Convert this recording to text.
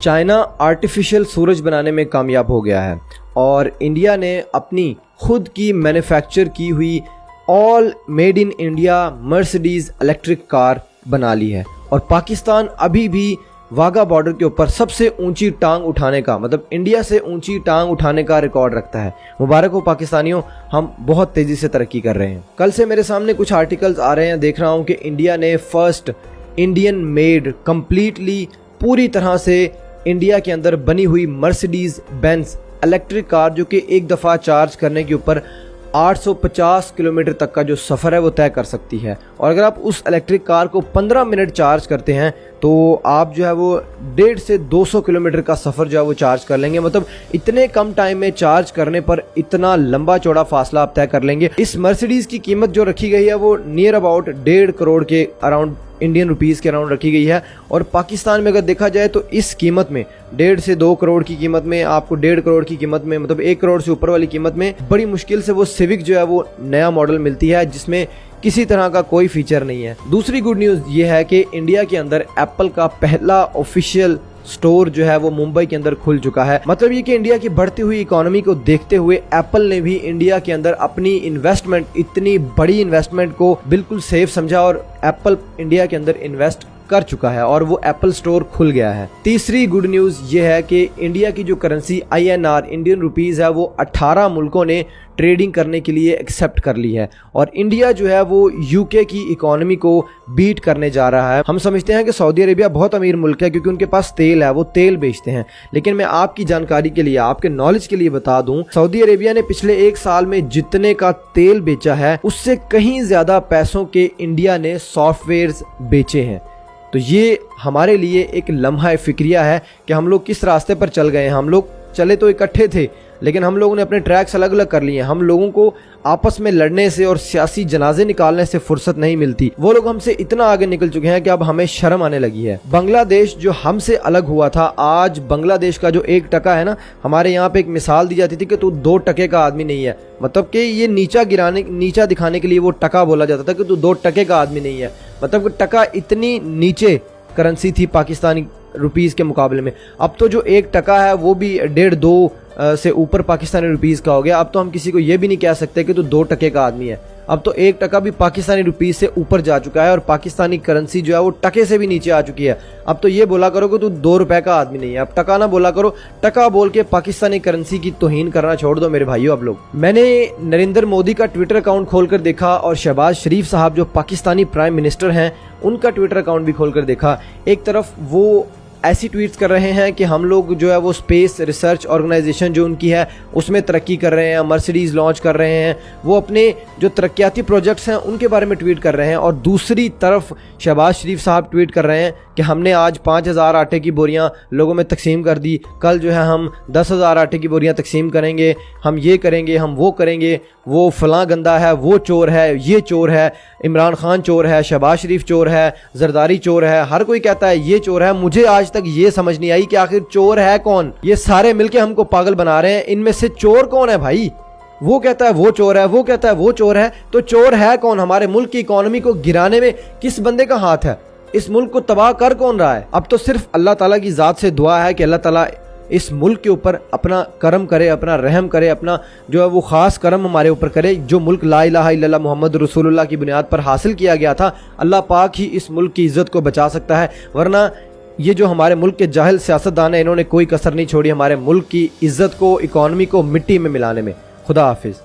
China artificial सूरज बनाने में कामयाब हो गया है और इंडिया ने अपनी खुद की मैन्युफैक्चर की हुई all made in India Mercedes electric car बना ली है। और पाकिस्तान अभी भी वाघा बॉर्डर के ऊपर सबसे ऊंची टांग उठाने का, मतलब इंडिया से ऊंची टांग उठाने का रिकॉर्ड रखता है। मुबारक हो पाकिस्तानियों, हम बहुत तेजी से तरक्की कर रहे हैं। कल से मेरे सामने कुछ आर्टिकल्स आ रहे हैं, देख रहा हूं कि इंडिया ने फर्स्ट इंडियन मेड कंप्लीटली पूरी तरह से इंडिया के अंदर बनी हुई मर्सिडीज बेंज इलेक्ट्रिक कार, जो कि एक दफ़ा चार्ज करने के ऊपर 850 किलोमीटर तक का जो सफ़र है वो तय कर सकती है। और अगर आप उस इलेक्ट्रिक कार को 15 मिनट चार्ज करते हैं तो आप जो है वो 150 से 200 किलोमीटर का सफ़र जो है वो चार्ज कर लेंगे। मतलब इतने कम टाइम में चार्ज करने पर इतना लंबा चौड़ा फासला आप तय कर लेंगे। इस मर्सिडीज़ की कीमत जो रखी गई है वो नियर अबाउट 1.5 करोड़ के अराउंड इंडियन रुपीज़ के अराउंड रखी गई है। और पाकिस्तान में अगर देखा जाए तो इस कीमत में 1.5 से 2 करोड़ की कीमत में, आपको 1.5 करोड़ की कीमत में, मतलब 1 करोड़ से ऊपर वाली कीमत में बड़ी मुश्किल से वो सिविक जो है वो नया मॉडल मिलती है जिसमें किसी तरह का कोई फीचर नहीं है। दूसरी गुड न्यूज़ ये है कि इंडिया के अंदर एप्पल का पहला ऑफिशियल स्टोर जो है वो मुंबई के अंदर खुल चुका है। मतलब ये कि इंडिया की बढ़ती हुई इकोनॉमी को देखते हुए एप्पल ने भी इंडिया के अंदर अपनी इन्वेस्टमेंट, इतनी बड़ी इन्वेस्टमेंट को बिल्कुल सेफ समझा और एप्पल इंडिया के अंदर इन्वेस्ट कर चुका है और वो एप्पल स्टोर खुल गया है। तीसरी गुड न्यूज़ ये है कि इंडिया की जो करेंसी INR इंडियन रुपीज़ है वो 18 मुल्कों ने ट्रेडिंग करने के लिए एक्सेप्ट कर ली है और इंडिया जो है वो UK की इकोनॉमी को बीट करने जा रहा है। हम समझते हैं कि सऊदी अरेबिया बहुत अमीर मुल्क है क्योंकि उनके पास तेल है, वो तेल बेचते हैं, लेकिन मैं आपकी जानकारी के लिए, आपके नॉलेज के लिए बता दूं, सऊदी अरेबिया ने पिछले 1 साल में जितने का तेल बेचा है उससे कहीं ज्यादा पैसों के इंडिया ने सॉफ्टवेयर्स बेचे हैं। तो ये हमारे लिए एक लम्हा फिक्रिया है कि हम लोग किस रास्ते पर चल गए हैं। हम लोग चले तो इकट्ठे थे लेकिन हम लोगों ने अपने ट्रैक्स अलग अलग कर लिए। हम लोगों को आपस में लड़ने से और सियासी जनाजे निकालने से फुर्सत नहीं मिलती। वो लोग हमसे इतना आगे निकल चुके हैं कि अब हमें शर्म आने लगी है। बांग्लादेश जो हमसे अलग हुआ था, आज बांग्लादेश का जो 1 टका है ना, हमारे यहाँ पे एक मिसाल दी जाती थी कि तू 2 टके का आदमी नहीं है। मतलब कि ये नीचा दिखाने के लिए वो टका बोला जाता था कि तू 2 टके का आदमी नहीं है। मतलब कि टका इतनी नीचे करेंसी थी पाकिस्तानी रुपीस के मुकाबले में। अब तो जो 1 टका है वो भी 1.5-2 से ऊपर पाकिस्तानी रुपीस का हो गया। अब तो हम किसी को ये भी नहीं कह सकते कि तू 2 टके का आदमी है। अब तो 1 टका भी पाकिस्तानी रुपीस से ऊपर जा चुका है और पाकिस्तानी करेंसी जो है वो टके से भी नीचे आ चुकी है। अब तो ये बोला करो कि तू 2 रुपए का आदमी नहीं है, अब टका ना बोला करो। टका बोल के पाकिस्तानी करेंसी की तौहीन करना छोड़ दो मेरे भाइयों। अब लोग, मैंने नरेंद्र मोदी का ट्विटर अकाउंट खोलकर देखा और शहबाज शरीफ साहब जो पाकिस्तानी प्राइम मिनिस्टर हैं उनका ट्विटर अकाउंट भी खोलकर देखा। एक तरफ वो ऐसी ट्वीट्स कर रहे हैं कि हम लोग जो है वो स्पेस रिसर्च ऑर्गेनाइजेशन जो उनकी है उसमें तरक्की कर रहे हैं, मर्सिडीज़ लॉन्च कर रहे हैं, वो अपने जो तरक्याती प्रोजेक्ट्स हैं उनके बारे में ट्वीट कर रहे हैं। और दूसरी तरफ शहबाज शरीफ साहब ट्वीट कर रहे हैं कि हमने आज 5000 आटे की बोरियां लोगों में तकसीम कर दी, कल जो है हम 10,000 आटे की बोरियां तकसीम करेंगे, हम ये करेंगे, हम वो करेंगे, वो फलां गंदा है, वो चोर है, ये चोर है, इमरान खान चोर है, शहबाज शरीफ चोर है, जरदारी चोर है, हर कोई कहता है ये चोर है। मुझे आज तक ये समझ नहीं आई कि आखिर चोर है कौन। ये सारे मिलके हमको पागल बना रहे हैं, इनमें से चोर कौन है भाई? वो कहता है वो चोर है, वो कहता है वो चोर है, तो चोर है कौन? हमारे मुल्क की इकोनॉमी को गिराने में किस बंदे का हाथ है? इस मुल्क को तबाह कर कौन रहा है? अब तो सिर्फ अल्लाह ताला की जात से दुआ है कि अल्लाह ताला इस मुल्क के ऊपर अपना करम करे, अपना रहम करे, अपना जो है वो खास करम हमारे ऊपर करे। जो मुल्क ला इलाहा इल्लल्लाह मोहम्मद रसूलुल्लाह की बुनियाद पर हासिल किया गया था, अल्लाह पाक ही इस मुल्क की इज्जत को बचा सकता है। वरना ये जो हमारे मुल्क के जाहिल सियासतदान हैं, इन्होंने कोई कसर नहीं छोड़ी हमारे मुल्क की इज्जत को, इकोनॉमी को मिट्टी में मिलाने में। खुदा हाफिज।